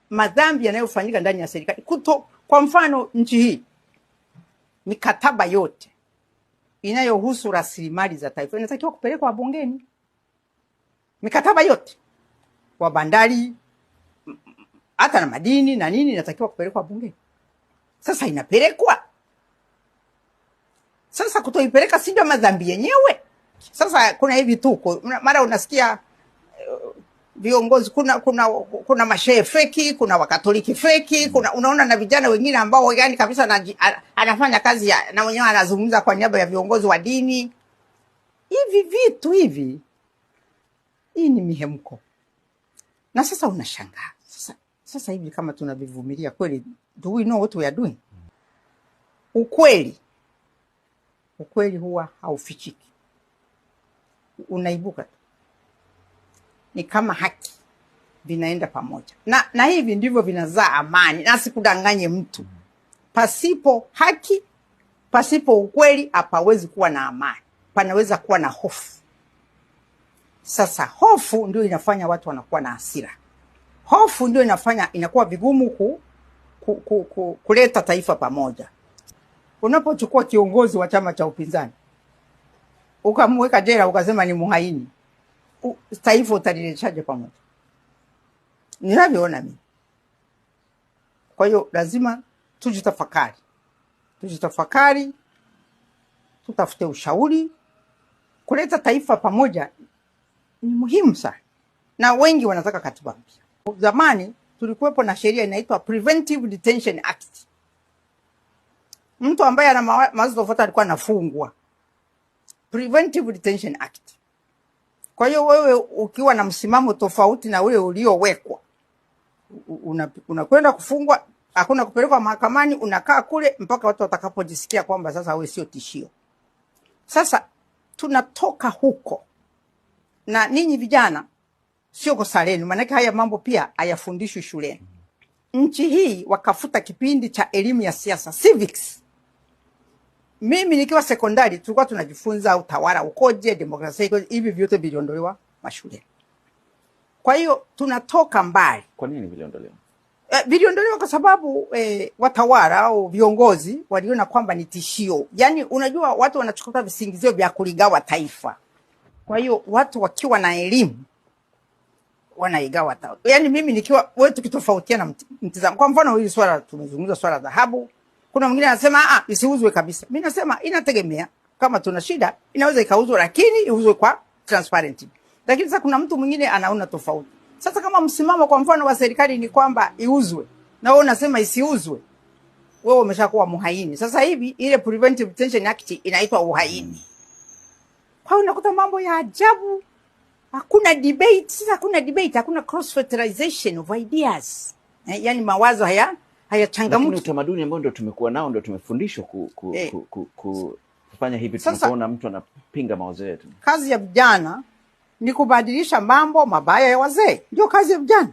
madhambi yanayofanyika ndani ya serikali. Kwa mfano nchi hii, mikataba yote inayohusu rasilimali za taifa inatakiwa kupelekwa bungeni. Mikataba yote wa bandari, hata na madini na nini, inatakiwa kupelekwa bungeni. Sasa inapelekwa. Sasa kutoipeleka si ndio madhambi yenyewe? Sasa kuna hivi tuko mara unasikia viongozi, kuna mashehe feki, kuna wakatoliki feki, unaona na vijana wengine ambao yani kabisa anafanya kazi na mwenyewe anazungumza kwa niaba ya viongozi wa dini. Hivi vitu hivi, hii ni mihemko. Na sasa unashangaa. Sasa hivi kama tunavivumilia kweli, do we know what we are doing? Ukweli huwa haufichiki. Unaibuka. Ni kama haki vinaenda pamoja. Na hivi ndivyo vinazaa amani. Na sikudanganye mtu. Pasipo haki, pasipo ukweli, hapawezi kuwa na amani. Panaweza kuwa na hofu. Sasa hofu ndio inafanya watu wanakuwa na hasira. Hofu ndio inafanya inakuwa vigumu kuleta taifa pamoja. Unapochukua kiongozi wa chama cha upinzani, ukamweka jela ukasema ni muhaini, taifa utalilechaje pamoja? Ninavyoona mimi. Kwa hiyo lazima tujitafakari, tutafute ushauri. Kuleta taifa pamoja ni muhimu sana. Na wengi wanataka katiba mpya. Zamani tulikuwepo na sheria inaitwa Preventive Detention Act. Mtu ambaye ana mawazo tofauti alikuwa anafungwa. Preventive Detention Act. Kwa hiyo wewe ukiwa na msimamo tofauti na ule uliowekwa, unakwenda kufungwa, hakuna kupelekwa mahakamani, unakaa kule mpaka watu watakapojisikia kwamba sasa wewe sio tishio. Sasa tunatoka huko. Na ninyi vijana sio kosa lenu, maana haya mambo pia hayafundishwi shuleni. Nchi hii wakafuta kipindi cha elimu ya siasa, civics. Mimi nikiwa sekondari tulikuwa tunajifunza utawala ukoje, demokrasia ikoje, hivi vyote viliondolewa mashuleni. Kwa hiyo tunatoka mbali. Kwa nini viliondolewa? Viliondolewa kwa sababu watawala au viongozi waliona kwamba ni tishio. Yaani unajua watu wanachukua visingizio vya kuligawa taifa. Kwa hiyo watu wakiwa na elimu wanaigawa taifa. Yaani mimi nikiwa wewe tukitofautiana mtizamo. Kwa mfano hili swala tumezungumza swala dhahabu. Kuna mwingine anasema isiuzwe kabisa. Mimi nasema inategemea. Kama tuna shida inaweza ikauzwa, lakini iuzwe kwa transparent. Lakini sasa kuna mtu mwingine anaona tofauti. Sasa kama msimamo kwa mfano wa serikali ni kwamba iuzwe, na wewe unasema isiuzwe, wewe umeshakuwa muhaini. Sasa hivi ile Preventive Detention Act inaitwa uhaini. Kwa hiyo unakuta mambo ya ajabu. Hakuna debate, sasa hakuna cross fertilization of ideas. Yaani mawazo hayachangamki. Lakini utamaduni ambao ndio tumekuwa nao, ndio tumefundishwa kufanya hivi. Tunapoona mtu anapinga mawazo yetu. Kazi ya vijana ni kubadilisha mambo mabaya ya wazee. Ndio kazi ya vijana.